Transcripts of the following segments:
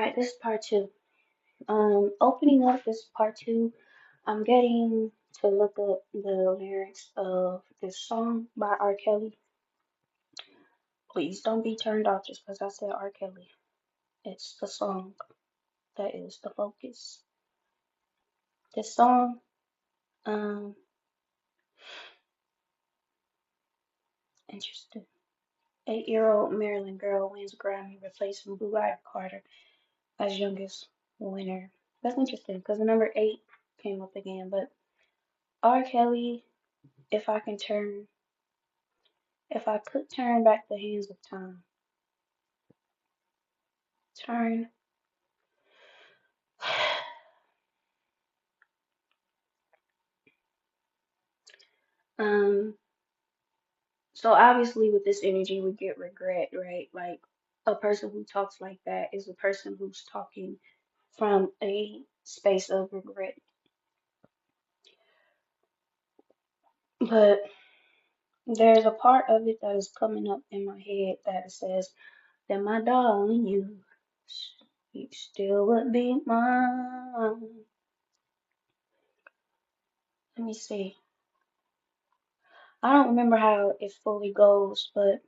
right, this is part two. Opening up this part two, I'm getting to look up the lyrics of this song by R. Kelly. Please don't be turned off just because I said R. Kelly. It's the song that is the focus. This song, um, interesting. 8-year-old Maryland girl wins Grammy, replacing Blue Ivy Carter as youngest winner. That's interesting because the number 8 came up again, but R. Kelly, if I can turn, if I could turn back the hands of time, turn. Um, so obviously with this energy we get regret, right? Like a person who talks like that is a person who's talking from a space of regret. But there's a part of it that is coming up in my head that says that my darling you still would be mine. Let me see. I don't remember how it fully goes, but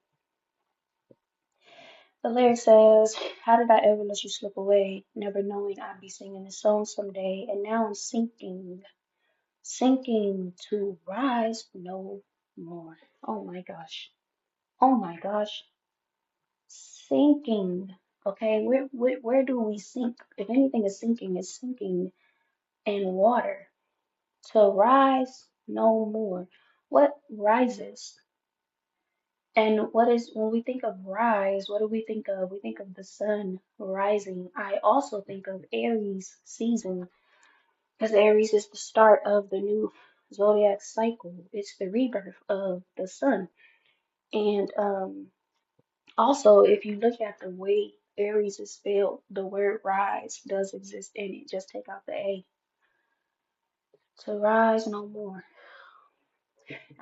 the lyric says, how did I ever let you slip away, never knowing I'd be singing this song someday, and now I'm sinking, sinking to rise no more. Oh my gosh. Oh my gosh. Sinking. Okay, where do we sink? If anything is sinking, it's sinking in water. To rise no more. What rises? And what is, when we think of rise, what do we think of? We think of the sun rising. I also think of Aries season, because Aries is the start of the new zodiac cycle. It's the rebirth of the sun. And also, if you look at the way Aries is spelled, the word rise does exist in it. Just take out the A. To rise no more.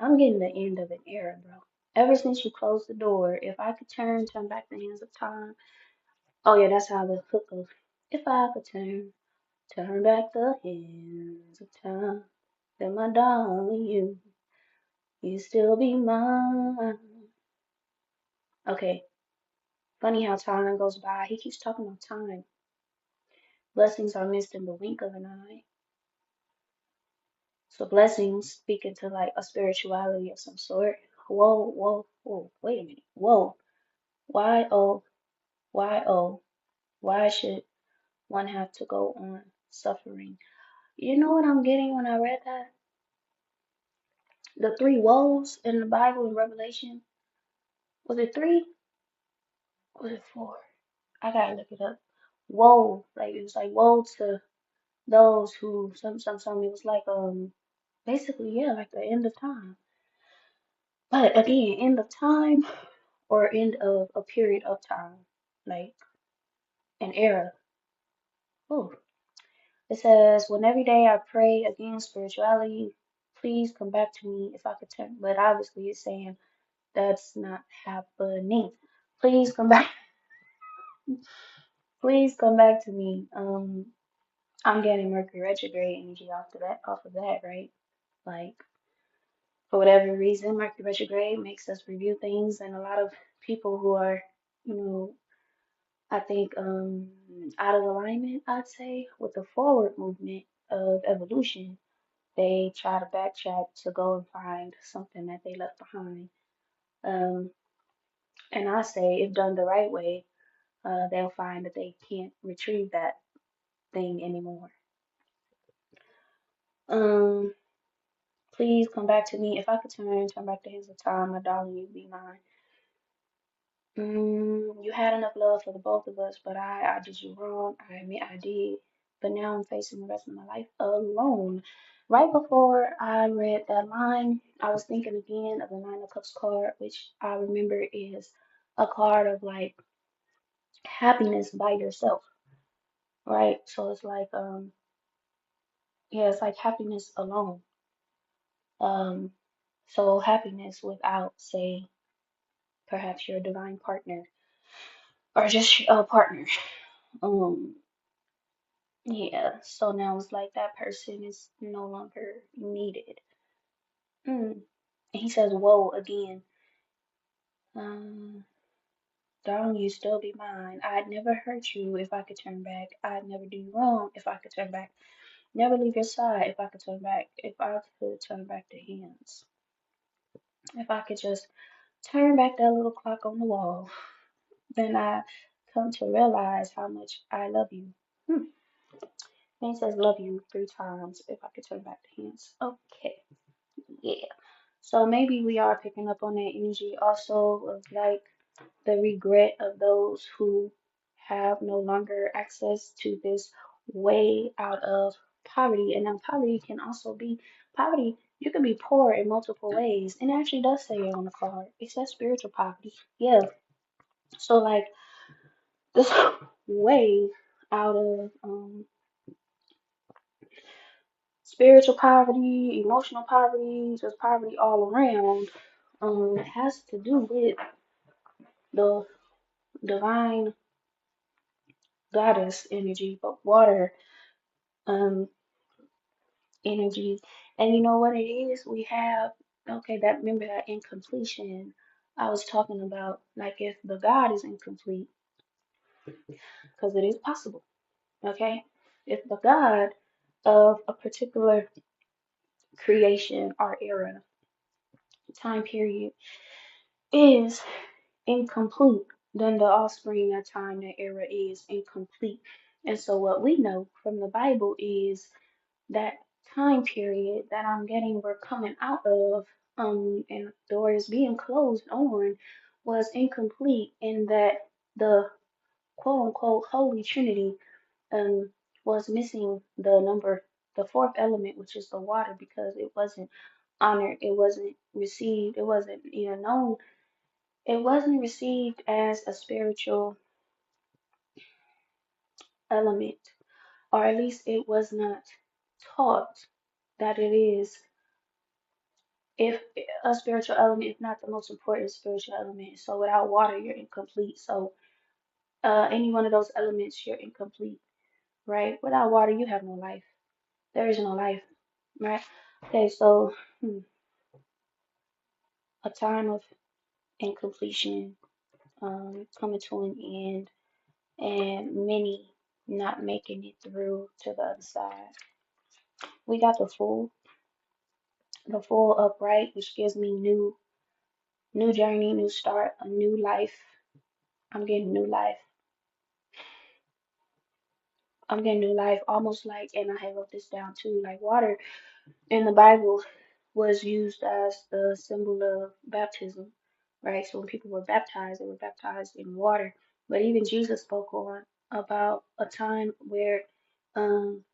I'm getting the end of an era, bro. Ever since you closed the door, if I could turn back the hands of time. Oh yeah, that's how the hook goes. If I could turn back the hands of time, then my darling, you still be mine. Okay, funny how time goes by. He keeps talking about time. Blessings are missed in the wink of an eye. So blessings speaking to like a spirituality of some sort. Whoa, whoa, whoa, wait a minute. Whoa. Why oh, why oh, why should one have to go on suffering? You know what I'm getting when I read that? The three woes in the Bible in Revelation. Was it three? Or was it four? I gotta look it up. Woe, like it was like woe to those who some it was like basically yeah, like the end of time. But again, end of time or end of a period of time, like an era. Ooh. It says, when every day I pray against spirituality, please come back to me if I could turn. But obviously it's saying that's not happening. Please come back. Please come back to me. I'm getting Mercury retrograde energy off of that, right? Like for whatever reason, Mercury retrograde makes us review things, and a lot of people who are, you know, I think out of alignment, I'd say, with the forward movement of evolution, they try to backtrack to go and find something that they left behind. Um, and I say, if done the right way, they'll find that they can't retrieve that thing anymore. Um, Please come back to me. If I could turn back the hands of time, my darling, you'd be mine. You had enough love for the both of us, but I did you wrong. I admit I did. But now I'm facing the rest of my life alone. Right before I read that line, I was thinking again of the Nine of Cups card, which I remember is a card of like happiness by yourself, right? So it's like yeah, it's like happiness alone. Um, so happiness without, say, perhaps your divine partner or just a partner. Um, yeah, so now it's like that person is no longer needed. Mm. And he says, whoa, again. Um, Darling, you still be mine. I'd never hurt you if I could turn back. I'd never do you wrong if I could turn back. Never leave your side if I could turn back. If I could turn back the hands. If I could just turn back that little clock on the wall, then I come to realize how much I love you. Hmm. And he says love you 3 times if I could turn back the hands. Okay, yeah. So maybe we are picking up on that energy also of like the regret of those who have no longer access to this way out of poverty. And then poverty can also be poverty. You can be poor in multiple ways. And it actually does say it on the card. It says spiritual poverty. Yeah. So like this way out of spiritual poverty, emotional poverty, just poverty all around, has to do with the divine goddess energy, but water um energy. And you know what it is? We have okay, that remember that incompletion I was talking about, like if the God is incomplete, because it is possible, okay? If the God of a particular creation or era, time period is incomplete, then the offspring that time, that era is incomplete. And so what we know from the Bible is that time period that I'm getting we're coming out of, and doors being closed on was incomplete in that the quote unquote Holy Trinity um was missing the number, the fourth element, which is the water, because it wasn't honored, it wasn't received, it wasn't even known, it wasn't received as a spiritual element, or at least it was not taught that it is, if a spiritual element, if not the most important spiritual element. So without water, you're incomplete. So any one of those elements, you're incomplete, right? Without water, you have no life. There is no life, right? Okay, so a time of incompletion, coming to an end, and many not making it through to the other side. We got the full upright, which gives me new journey, new start, a new life. I'm getting new life. I'm getting new life, almost like, and I have wrote this down too, like water in the Bible was used as the symbol of baptism, right? So when people were baptized, they were baptized in water. But even Jesus spoke on about a time where, um,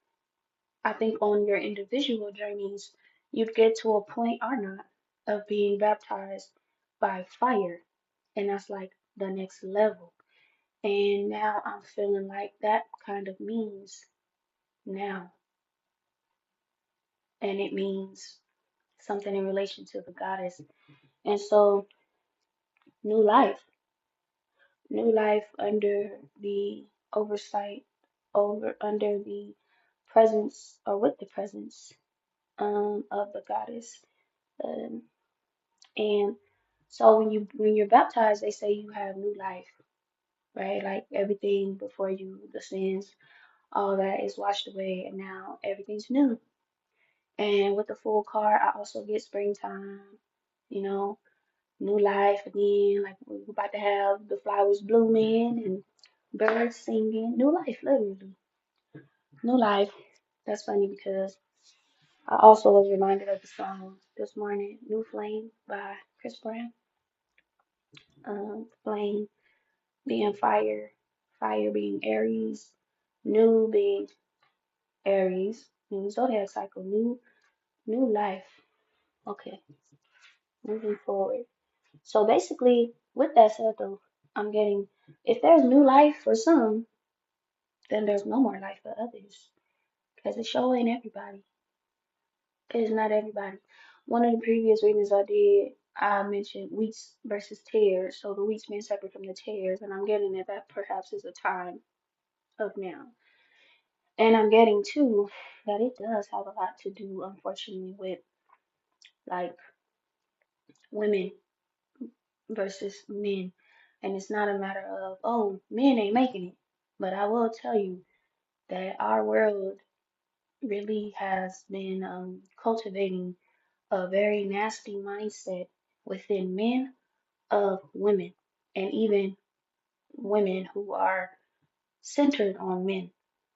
I think on your individual journeys, you'd get to a point or not of being baptized by fire, and that's like the next level. And now I'm feeling like that kind of means now, and it means something in relation to the goddess. And so, new life, new life under the oversight, over under the presence, or with the presence of the goddess. Um, and so when you're baptized, they say you have new life, right? Like everything before you, the sins, all that is washed away, and now everything's new. And with the full car, I also get springtime, you know, new life again. Like we're about to have the flowers blooming and birds singing. New life, literally. New life. That's funny because I also was reminded of the song this morning, New Flame by Chris Brown. Flame being fire, fire being Aries, new being Aries, new zodiac cycle, new life. Okay, moving forward. So basically, with that said though, I'm getting, if there's new life for some, then there's no more life for others. Because it sure ain't everybody. It is not everybody. One of the previous readings I did, I mentioned wheats versus tares. So the wheats being separate from the tares, and I'm getting that that perhaps is a time. of now. And I'm getting too that it does have a lot to do, unfortunately, with like women versus men. And it's not a matter of, oh, men ain't making it. But I will tell you that our world really has been cultivating a very nasty mindset within men of women, and even women who are centered on men,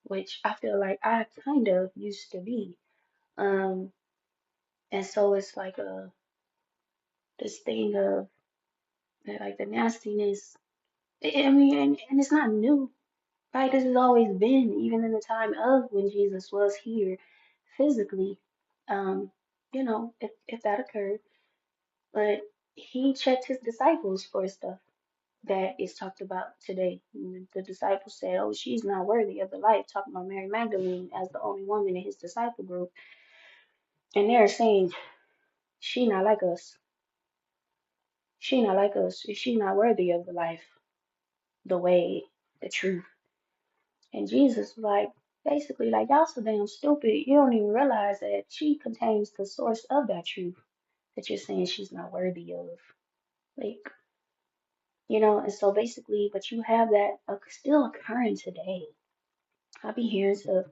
which I feel like I kind of used to be. Um, and so it's like this thing of like the nastiness. I mean, and it's not new. Right? This has always been, even in the time of when Jesus was here physically. Um, if that occurred, but he checked his disciples for stuff that is talked about today. And the disciples said, "Oh, she's not worthy of the life," talking about Mary Magdalene as the only woman in his disciple group, and they're saying, "She not like us. She not like us. She not worthy of the life, the way, the truth." And Jesus was like, basically, like, y'all so damn stupid. You don't even realize that she contains the source of that truth that you're saying she's not worthy of. Like, and so basically, but you have that still occurring today. I be hearing stuff,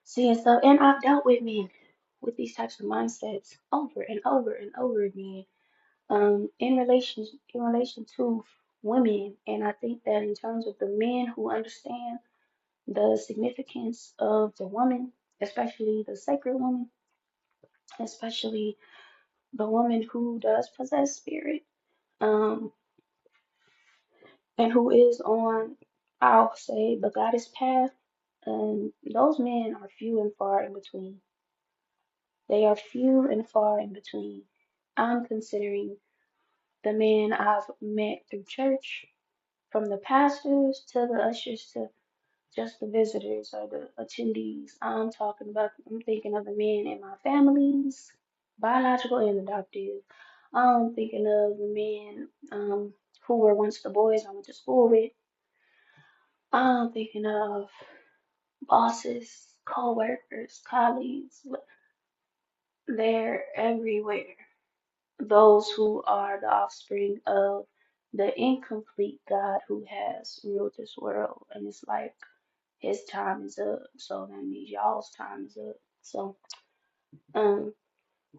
seeing stuff, and I've dealt with men with these types of mindsets over and over and over again. In relation to women, and I think that in terms of the men who understand the significance of the woman, especially the sacred woman, especially the woman who does possess spirit, um, and who is on, I'll say, the goddess path. Those men are few and far in between. They are few and far in between. I'm considering the men I've met through church, from the pastors to the ushers to just the visitors or the attendees. I'm thinking of the men in my families, biological and adoptive. I'm thinking of the men who were once the boys I went to school with. I'm thinking of bosses, co-workers, colleagues. They're everywhere. Those who are the offspring of the incomplete God who has ruled this world. And it's like his time is up. So that means y'all's time is up. So, um,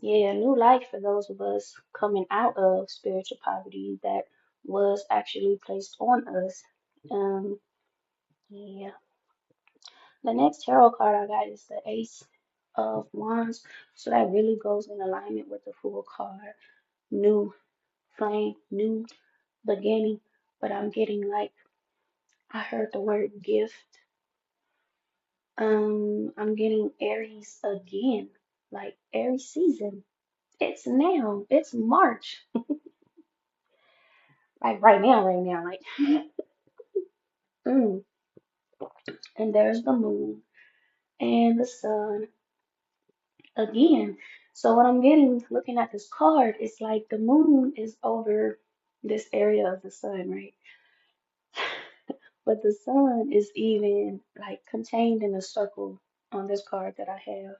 yeah, new life for those of us coming out of spiritual poverty that was actually placed on us. Um, yeah. The next tarot card I got is the Ace of Wands. So that really goes in alignment with the Fool card. New flame, new beginning. But I'm getting like, I heard the word gift. I'm getting Aries again, like Aries season. It's now. It's March. Like right now, like mm. And there's the moon and the sun again. So what I'm getting looking at this card is like the moon is over this area of the sun, right? But the sun is even like contained in a circle on this card that I have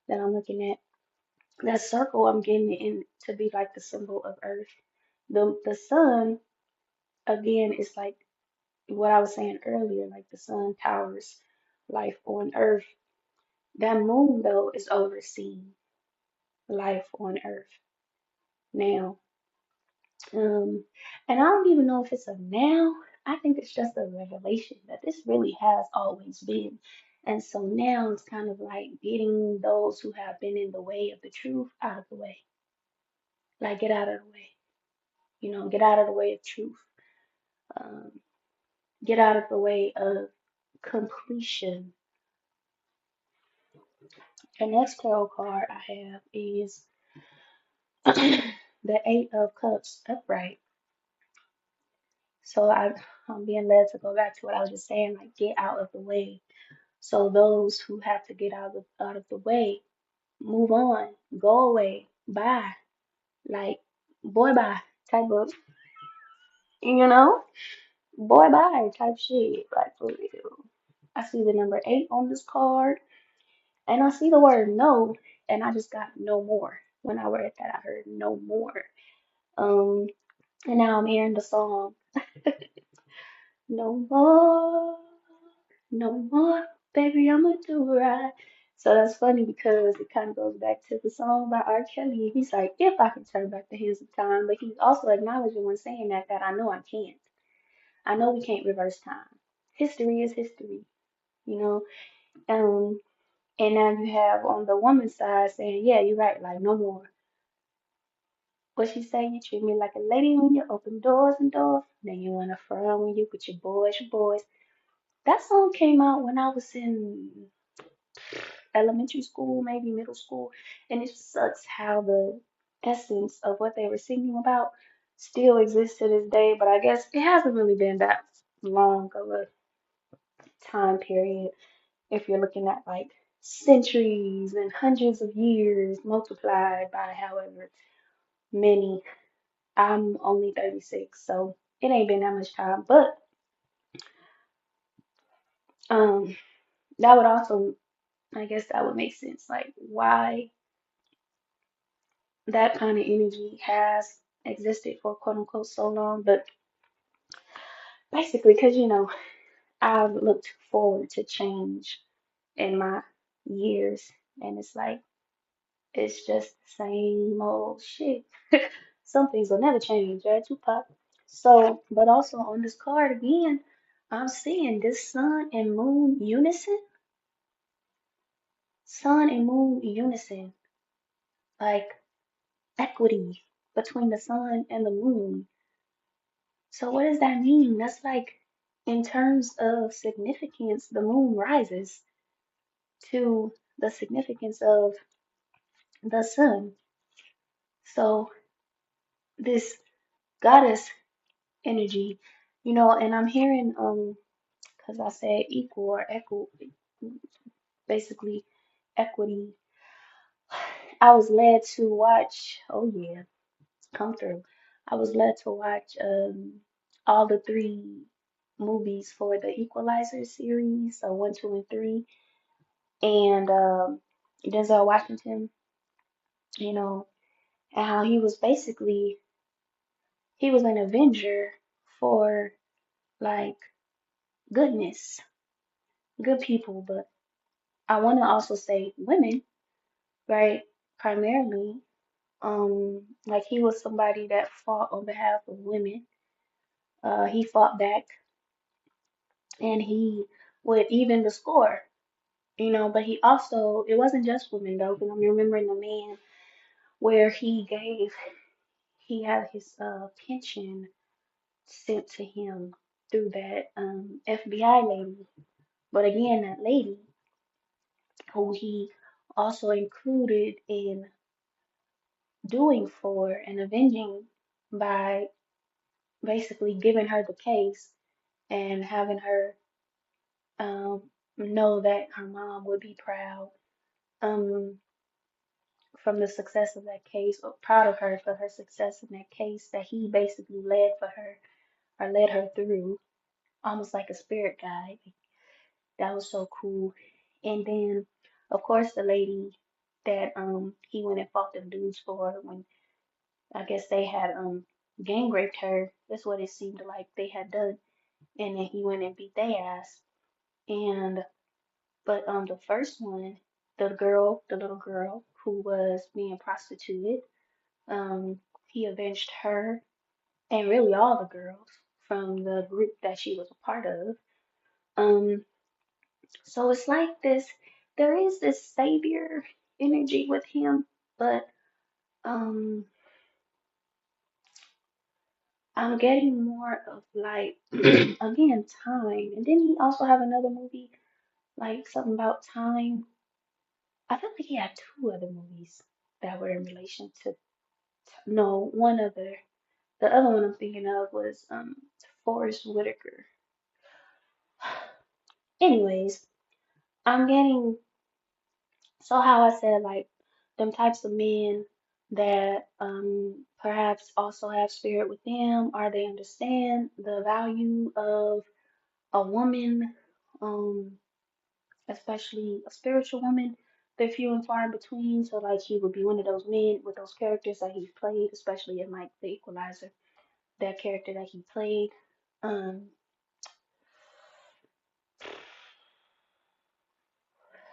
that I'm looking at. That circle I'm getting it in to be like the symbol of earth. The sun again is like what I was saying earlier, like the sun powers life on earth. That moon though is overseeing life on earth now. Um, and I don't even know if it's a now. I think it's just a revelation that this really has always been. And so now it's kind of like getting those who have been in the way of the truth out of the way. Like get out of the way. Get out of the way of truth. Um, get out of the way of completion. The next tarot card I have is the Eight of Cups upright. So I'm being led to go back to what I was just saying, like get out of the way. So those who have to get out of the way, move on, go away, bye, like boy bye type of, you know, boy bye type shit, like for real. see the number 8 on this card, and I see the word no, and I just got no more. When I read that, I heard no more. Um, and now I'm hearing the song, no more, no more, baby, I'ma do right. So that's funny because it kind of goes back to the song by R. Kelly. He's like, if I can turn back the hands of time, but he's also acknowledging when saying that I know I can't. I know we can't reverse time. History is history, you know. Um, and now you have on the woman's side saying, yeah, you're right, like no more. What she say? You treat me like a lady when you open doors and doors. Then you want to frown when you with your boys, your boys. That song came out when I was in elementary school, maybe middle school, and it sucks how the essence of what they were singing about still exists to this day. But I guess it hasn't really been that long of a time period if you're looking at like centuries and hundreds of years multiplied by however many. I'm only 36, so it ain't been that much time. But um, that would also, I guess, that would make sense. Like why that kind of energy has existed for quote unquote so long. But basically, because I've looked forward to change in my years, and it's like it's just the same old shit. Some things will never change, right, Tupac? So, but also on this card again, I'm seeing this sun and moon unison, sun and moon unison, like equity between the sun and the moon. So what does that mean? That's like in terms of significance, the moon rises to the significance of the sun. So this goddess energy, and I'm hearing because I said equal or equal, basically equity. I was led to watch, oh yeah, come through. I was led to watch all the three movies for the Equalizer series, so one, two, and three, and Denzel Washington, you know, and how he was an avenger for like goodness, good people, but I want to also say women, right? Primarily, like he was somebody that fought on behalf of women. He fought back and he would even the score, but he also, it wasn't just women though, because I'm remembering the man where he had his pension sent to him through that FBI lady. But again, that lady who he also included in doing for and avenging by basically giving her the case and having her um, know that her mom would be proud um, from the success of that case, or proud of her for her success in that case that he basically led for her or led her through, almost like a spirit guide. That was so cool. And then, of course, the lady that he went and fought them dudes for when I guess they had gang raped her. That's what it seemed like they had done. And then he went and beat their ass. And but the first one, the little girl who was being prostituted, he avenged her and really all the girls from the group that she was a part of. Um, so it's like this, there is this savior energy with him, but um, I'm getting more of like again time. And then he also have another movie like something about time. I feel like he had two other movies that were in relation to no, one other. The other one I'm thinking of was Forrest Whitaker. Anyways, I'm getting so how I said like them types of men that perhaps also have spirit with them or they understand the value of a woman. Um especially a spiritual woman. They're few and far in between. So like he would be one of those men with those characters that he played, especially in like The Equalizer, that character that he played. Um,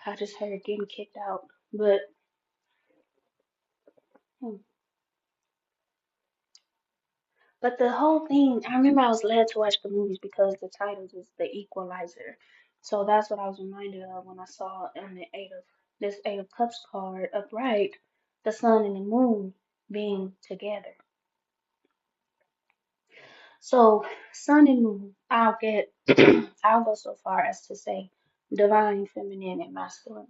I just heard getting kicked out, but hmm. But the whole thing, I remember I was led to watch the movies because the title is The Equalizer. So that's what I was reminded of when I saw in the Eight of Cups card upright, the sun and the moon being together. So sun and moon, I'll get I'll go so far as to say divine feminine and masculine.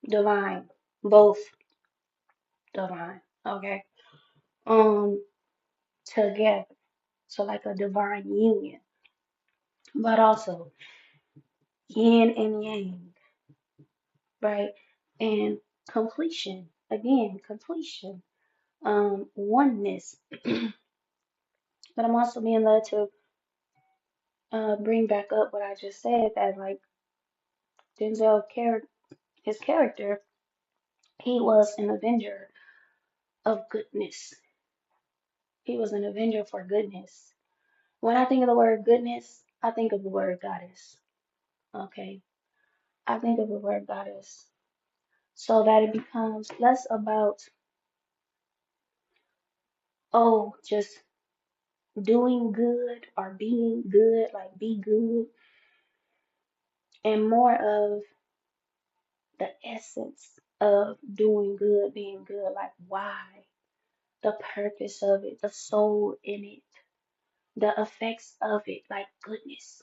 Divine. Both divine. Okay. Um together. So like a divine union. But also yin and yang, right? And completion. Again, completion. Oneness. But I'm also being led to bring back up what I just said that like Denzel his character, he was an avenger of goodness. He was an avenger for goodness. When I think of the word goodness, I think of the word goddess. Okay. I think of the word goddess. So that it becomes less about, oh, just doing good or being good, like be good, and more of the essence of doing good, being good, like why, the purpose of it, the soul in it, the effects of it, like goodness.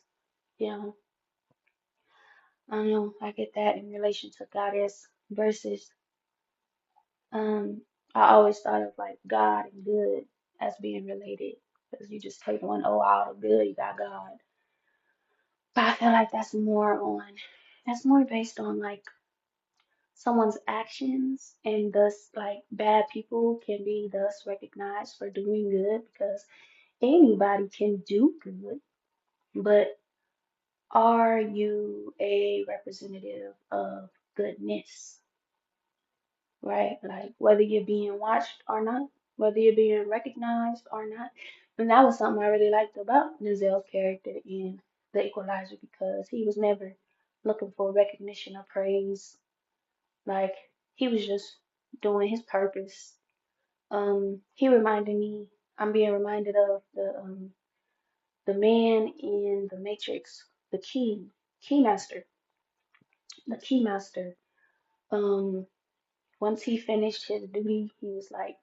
You know, I don't know, I get that in relation to goddess versus I always thought of like God and good as being related because you just take one O out of good, you got God. But I feel like that's more based on like someone's actions and thus like bad people can be thus recognized for doing good because anybody can do good, but are you a representative of goodness, right? Like whether you're being watched or not, whether you're being recognized or not. And that was something I really liked about Nizelle's character in The Equalizer because he was never looking for recognition or praise. Like he was just doing his purpose. He reminded me, I'm being reminded of the man in the Matrix, the keymaster, the keymaster. Um, once he finished his duty, he was like,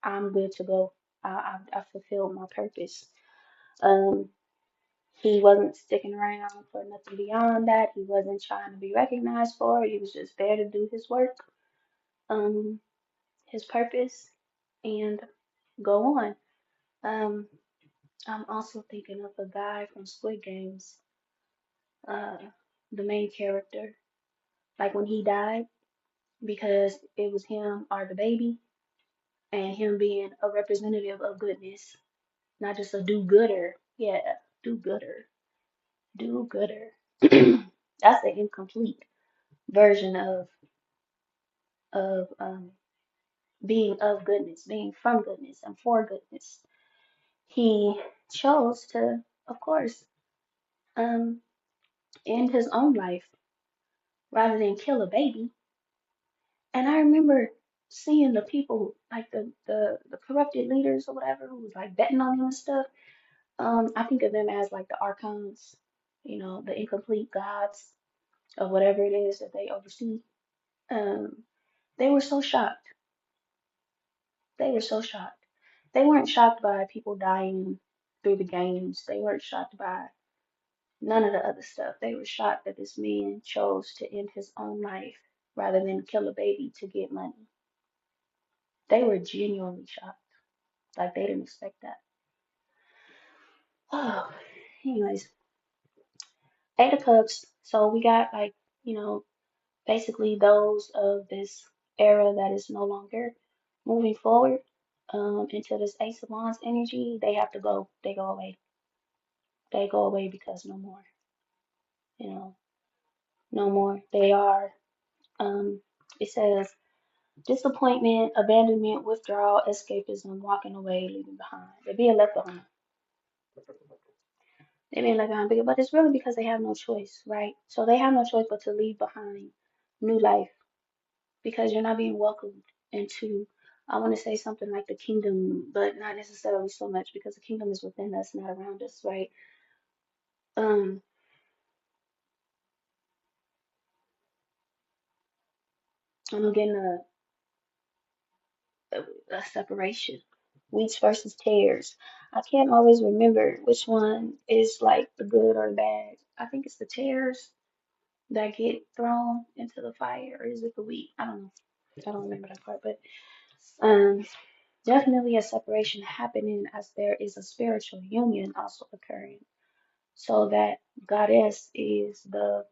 "I'm good to go. I fulfilled my purpose." Um, he wasn't sticking around for nothing beyond that. He wasn't trying to be recognized for it. He was just there to do his work, um, his purpose, and go on. Um, I'm also thinking of a guy from Squid Games, uh, the main character, like when he died, because it was him or the baby, and him being a representative of goodness, not just a do-gooder. Yeah, do-gooder, do-gooder. That's the incomplete version of being of goodness, being from goodness and for goodness. He chose to, of course, um, end his own life rather than kill a baby. And I remember seeing the people, like the corrupted leaders or whatever, who was like betting on him and stuff. I think of them as like the archons, the incomplete gods of whatever it is that they oversee. Um, they were so shocked. They were so shocked. They weren't shocked by people dying through the games. They weren't shocked by none of the other stuff. They were shocked that this man chose to end his own life rather than kill a baby to get money. They were genuinely shocked. Like they didn't expect that. Oh, anyways, Eight of Cups. So we got like, you know, basically those of this era that is no longer moving forward into this Ace of Wands energy. They have to go. They go away. They go away because no more. You know, no more. They are, um, it says disappointment, abandonment, withdrawal, escapism, walking away, leaving behind. They're being left behind. They're being left behind, but it's really because they have no choice, right? So they have no choice but to leave behind new life because you're not being welcomed into, I want to say something like the kingdom, but not necessarily so much because the kingdom is within us, not around us, right? Um, I'm getting a separation. Wheats versus tares. I can't always remember which one is like the good or the bad. I think it's the tares that get thrown into the fire, or is it the wheat? I don't know. I don't remember that part, but um, definitely a separation happening as there is a spiritual union also occurring. So that goddess is the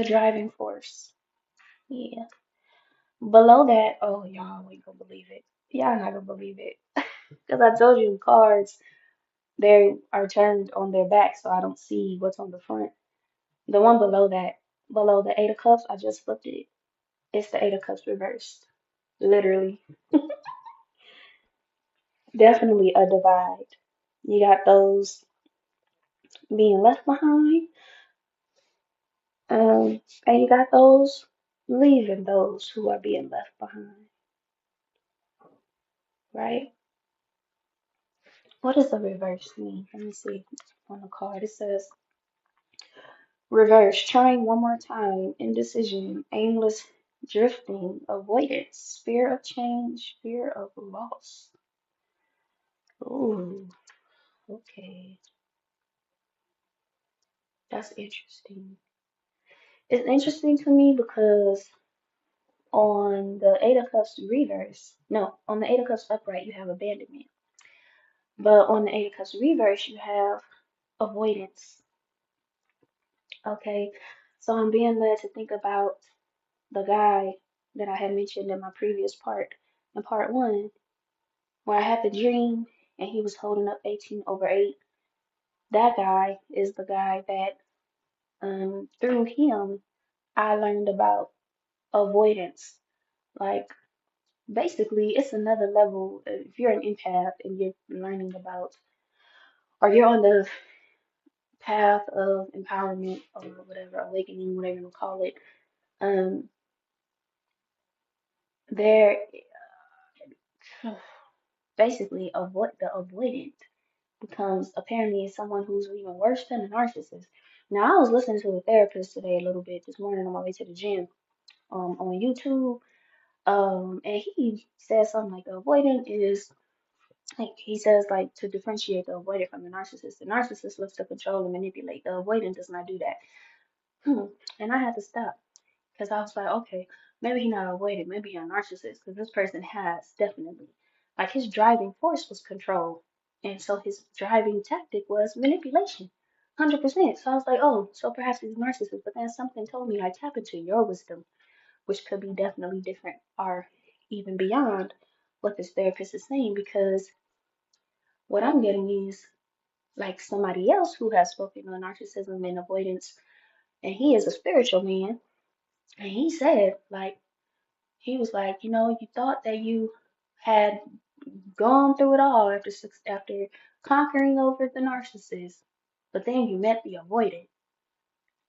driving force. Yeah. Below that, oh y'all ain't gonna believe it. Y'all not gonna believe it. Because I told you cards, they are turned on their back, so I don't see what's on the front. The one below that, below the Eight of Cups, I just flipped it. It's the Eight of Cups reversed. Literally. Definitely a divide. You got those being left behind, and you got those leaving those who are being left behind, right? What does the reverse mean? Let me see on the card. It says reverse, trying one more time, indecision, aimless drifting, avoidance, fear of change, fear of loss. Ooh, okay. That's interesting. It's interesting to me because on the Eight of Cups reverse, no, on the Eight of Cups upright, you have abandonment. But on the Eight of Cups reverse, you have avoidance. Okay. So I'm being led to think about the guy that I had mentioned in my previous part, in part one, where I had the dream and he was holding up 18 over 8. That guy is the guy that through him I learned about avoidance. Like basically it's another level. If you're an empath and you're learning about or you're on the path of empowerment or whatever, awakening, whatever you call it, um, there basically avoid the avoidant becomes apparently someone who's even worse than a narcissist. Now, I was listening to a therapist today a little bit this morning on my way to the gym, on YouTube, and he said something like the avoidant is like he says like to differentiate the avoidant from the narcissist. The narcissist looks to control and manipulate. The avoidant does not do that. And I had to stop because I was like, okay, maybe he's not avoidant, maybe he's a narcissist because this person has definitely like his driving force was control, and so his driving tactic was manipulation. 100%. So I was like, oh, so perhaps he's a narcissist. But then something told me, like, tap into your wisdom, which could be definitely different or even beyond what this therapist is saying. Because what I'm getting is like somebody else who has spoken on narcissism and avoidance, and he is a spiritual man. And he said, like, he was like, you thought that you had gone through it all after conquering over the narcissist, but then you met the avoidant.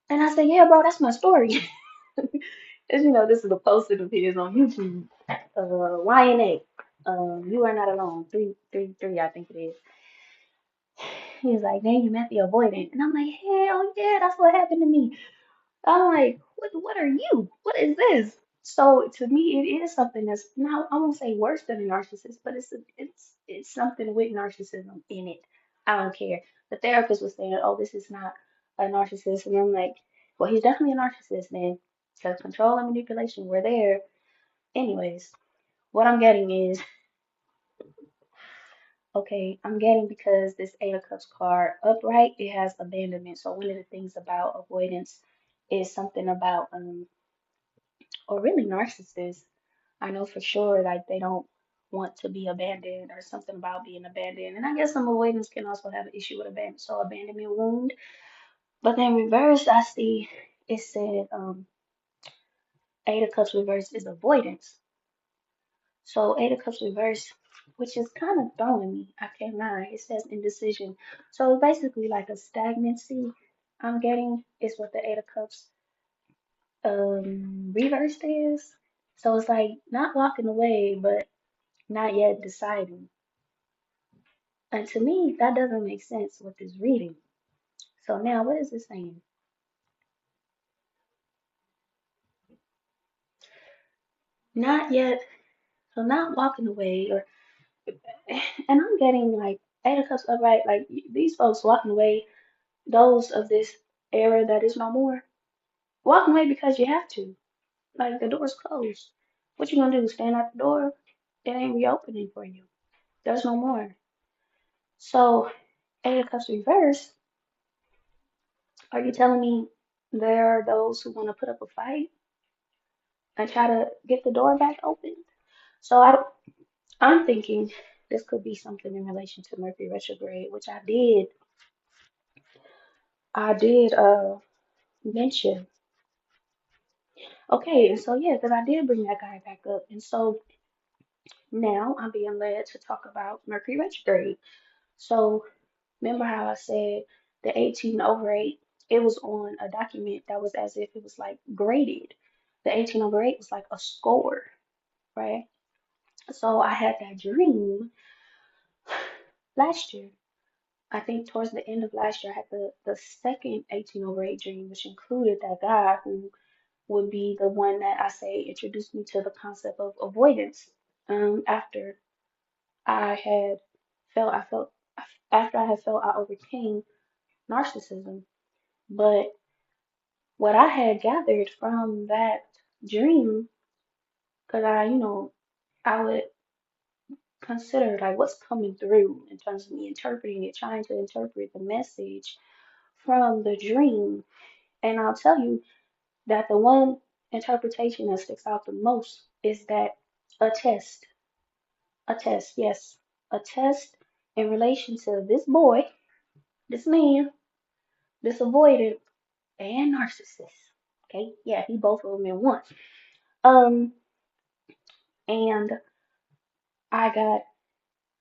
And I said, yeah, bro, that's my story. As you know, this is a posted of his on YouTube. YNA. You are not alone. 333, I think it is. He's like, then you met the avoidant. And I'm like, hell yeah, that's what happened to me. I'm like, what are you? What is this? So to me, it is something that's not, I won't say worse than a narcissist, but it's something with narcissism in it. I don't care. The therapist was saying, oh, this is not a narcissist, and I'm like, well, he's definitely a narcissist then, because control and manipulation were there. Anyways, what I'm getting is, okay, I'm getting because this Eight of Cups card upright, it has abandonment. So one of the things about avoidance is something about or really narcissists, I know for sure like they don't want to be abandoned or something about being abandoned. And I guess some avoidance can also have an issue with abandonment. So abandonment wound. But then reverse, I see it said Eight of Cups reverse is avoidance. So Eight of Cups reverse, which is kind of throwing me. I can't lie. It says indecision. So basically like a stagnancy I'm getting is what the Eight of Cups reversed is. So it's like not walking away, but not yet deciding. And to me, that doesn't make sense with this reading. So now what is it saying? Not yet. So not walking away or and I'm getting like Eight of Cups upright, like these folks walking away, those of this era that is no more, walking away because you have to. Like the door's closed. What you gonna do? Stand at the door? It ain't reopening for you. There's no more. So Eight of Cups reverse, are you telling me there are those who want to put up a fight and try to get the door back open? So I'm thinking this could be something in relation to Mercury retrograde, which I did mention. Okay, and so yeah, because I did bring that guy back up. And so now I'm being led to talk about Mercury retrograde. So remember how I said the 18 over 8, it was on a document that was as if it was like graded. The 18 over 8 was like a score, right? So I had that dream last year. I think towards the end of last year, I had the second 18 over 8 dream, which included that guy who would be the one that I say introduced me to the concept of avoidance. After I had I felt after I had felt I overcame narcissism. But what I had gathered from that dream, because I would consider like what's coming through in terms of me interpreting it, trying to interpret the message from the dream. And I'll tell you that the one interpretation that sticks out the most is that a test, a test, yes, a test in relation to this boy, this man, this avoidant, and narcissist. Okay, yeah, he both of them in one. Um, and I got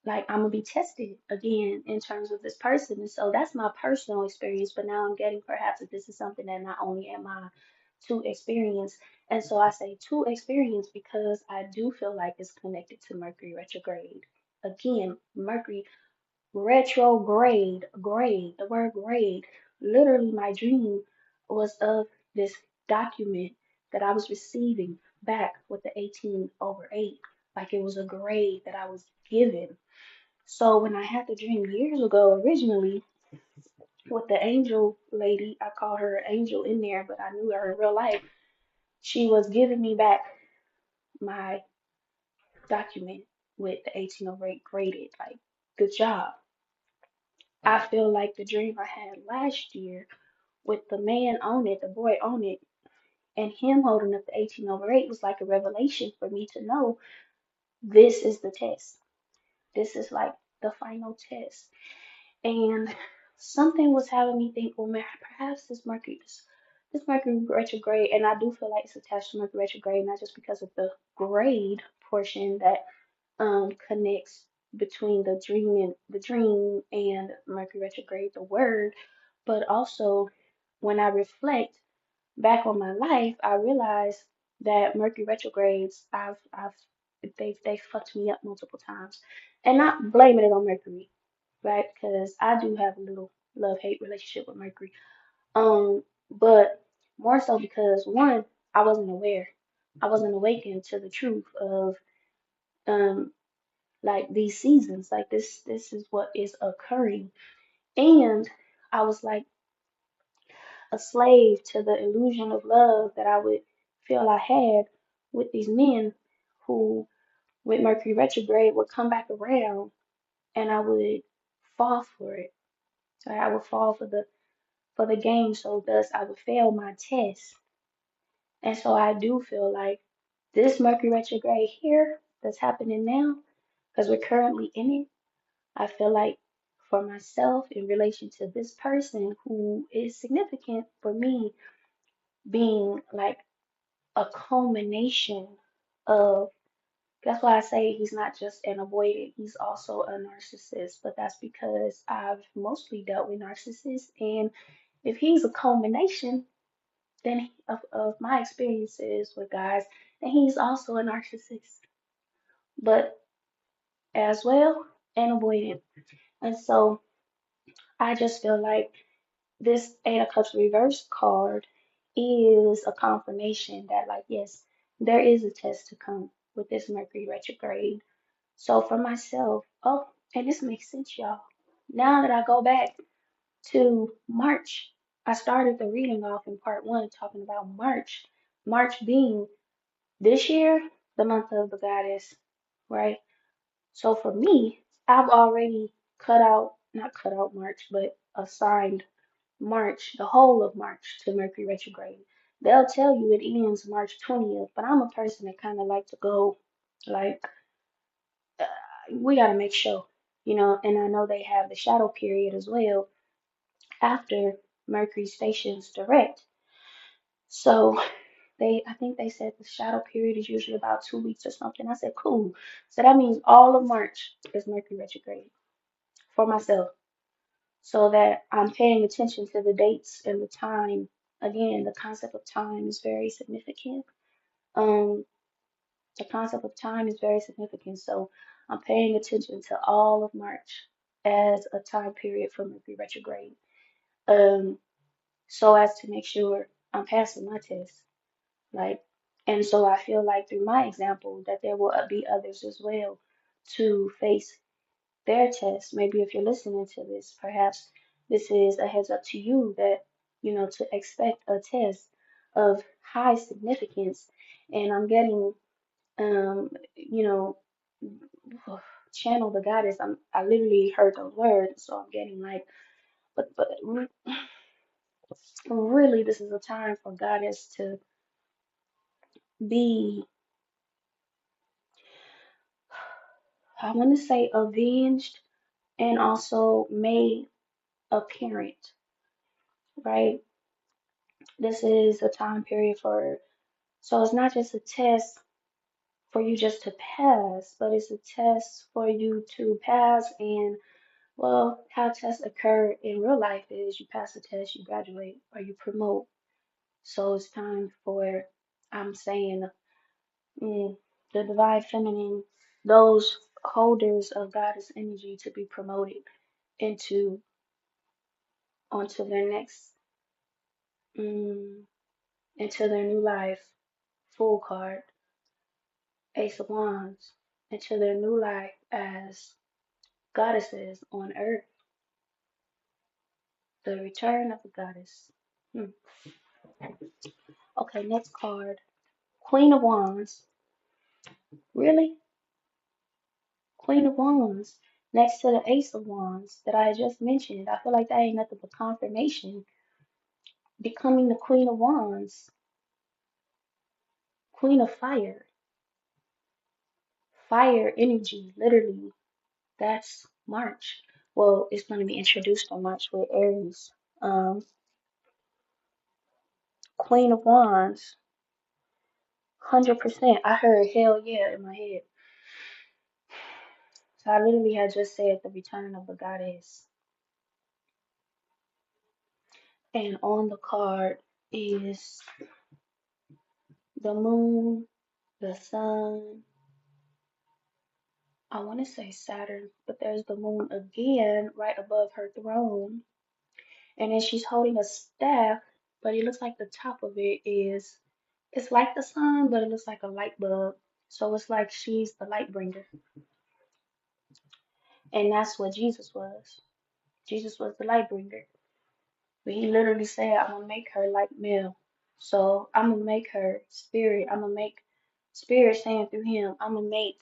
like I'm gonna be tested again in terms of this person, and so that's my personal experience. But now I'm getting perhaps that this is something that not only am I to experience, and so I say to experience because I do feel like it's connected to Mercury retrograde. Again, Mercury retrograde, grade, the word grade. Literally, my dream was of this document that I was receiving back with the 18 over 8, like it was a grade that I was given. So when I had the dream years ago, originally with the angel lady, I call her angel in there, but I knew her in real life. She was giving me back my document with the 18 over 8 graded. Like, good job. I feel like the dream I had last year with the man on it, the boy on it, and him holding up the 18 over 8 was like a revelation for me to know this is the test. This is like the final test. And something was having me think, well, man, perhaps this Mercury retrograde, and I do feel like it's attached to Mercury retrograde, not just because of the grade portion that connects between the dream and Mercury retrograde, the word, but also when I reflect back on my life, I realize that Mercury retrogrades, they fucked me up multiple times, and not blaming it on Mercury, right? Because I do have a little love-hate relationship with Mercury. But more so because one, I wasn't aware. I wasn't awakened to the truth of um like these seasons. Like this is what is occurring. And I was like a slave to the illusion of love that I would feel I had with these men who with Mercury retrograde would come back around and I would fall for it. So I would fall for the game, so thus I would fail my test. And so I do feel like this Mercury retrograde here that's happening now, because we're currently in it, I feel like for myself in relation to this person who is significant for me being like a culmination of, that's why I say he's not just an avoidant, he's also a narcissist. But that's because I've mostly dealt with narcissists. And if he's a culmination of my experiences with guys, then he's also a narcissist. But as well, an avoidant. And so I just feel like this Eight of Cups reverse card is a confirmation that, like, yes, there is a test to come with this Mercury retrograde. So for myself, oh, and this makes sense, y'all. Now that I go back to March, I started the reading off in part one talking about March. March being this year, the month of the goddess, right? So for me, I've already not cut out March, but assigned March, the whole of March to Mercury retrograde. They'll tell you it ends March 20th, but I'm a person that kind of like to go like uh, we got to make sure, and I know they have the shadow period as well after Mercury stations direct. So I think they said the shadow period is usually about 2 weeks or something. I said, cool. So that means all of March is Mercury retrograde for myself, so that I'm paying attention to the dates and the time. Again, the concept of time is very significant. Um, the concept of time is very significant. So I'm paying attention to all of March as a time period for Mercury retrograde. Um, so as to make sure I'm passing my test. Like, and so I feel like through my example that there will be others as well to face their test. Maybe if you're listening to this, perhaps this is a heads up to you that, to expect a test of high significance. And I'm getting, you know, channel the goddess. I literally heard those words, so I'm getting like, but really, this is a time for goddess to be, I want to say, avenged and also made apparent, right? This is a time period for, so it's not just a test for you just to pass, but it's a test for you to pass. And well, how tests occur in real life is you pass the test, you graduate, or you promote. So it's time for, I'm saying, mm, the divine feminine, those holders of goddess energy to be promoted into onto their next, mm, into their new life. Full card, Ace of Wands, into their new life as goddesses on earth. The return of the goddess. Hmm. Okay, next card. Queen of Wands. Really? Queen of Wands. Next to the Ace of Wands that I just mentioned. I feel like that ain't nothing but confirmation. Becoming the Queen of Wands. Queen of Fire. Fire energy, literally. That's March. Well, it's going to be introduced on March with Aries. Um, Queen of Wands. 100%. I heard hell yeah in my head. So I literally had just said the return of the goddess. And on the card is the moon, the sun. I want to say Saturn, but there's the moon again right above her throne. And then she's holding a staff, but it looks like the top of it is, it's like the sun, but it looks like a light bulb. So it's like she's the light bringer. And that's what Jesus was. Jesus was the light bringer. But he literally said, I'm gonna make her like Mel. So I'm gonna make her spirit. I'm gonna make spirit saying through him, I'm gonna make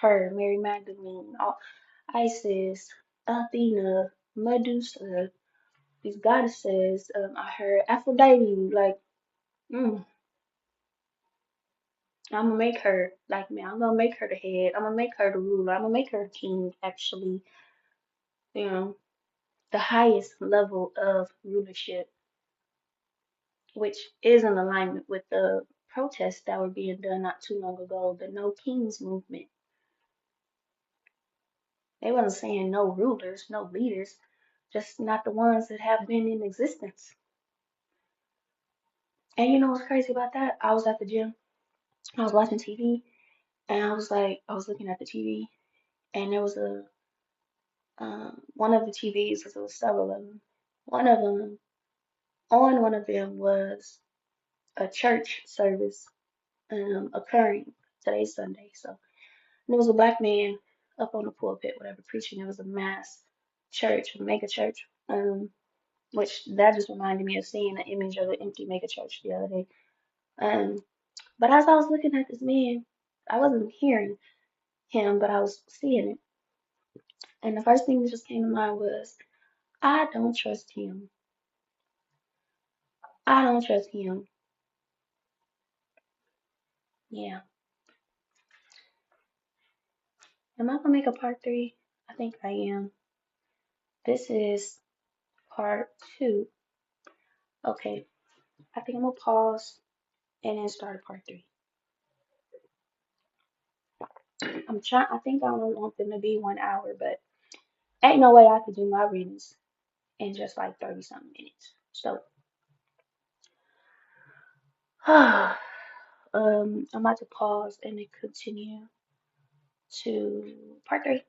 her Mary Magdalene, Isis, Athena, Medusa, these goddesses. I heard Aphrodite, like, mm, I'm gonna make her like me. I'm gonna make her the head. I'm gonna make her the ruler. I'm gonna make her king, actually. you know, the highest level of rulership, which is in alignment with the protests that were being done not too long ago, the No Kings movement. They wasn't saying no rulers, no leaders, just not the ones that have been in existence. And you know what's crazy about that? I was at the gym, I was watching TV, and I was looking at the TV, and there was a one of the TVs, because there was several of them. One of them, on one of them was a church service occurring today's Sunday. So and there was a black man up on the pulpit, whatever, preaching. It was a mass church, a mega church. Which that just reminded me of seeing the image of an empty mega church the other day. Um, but as I was looking at this man, I wasn't hearing him, but I was seeing it. And the first thing that just came to mind was, I don't trust him. I don't trust him. Yeah. Am I gonna make a part three? I think I am. This is part two. Okay. I think I'm gonna pause and then start a part three. I'm trying. I think I don't want them to be 1 hour, but ain't no way I could do my readings in just like 30 something minutes. So, I'm about to pause and then continue to part three.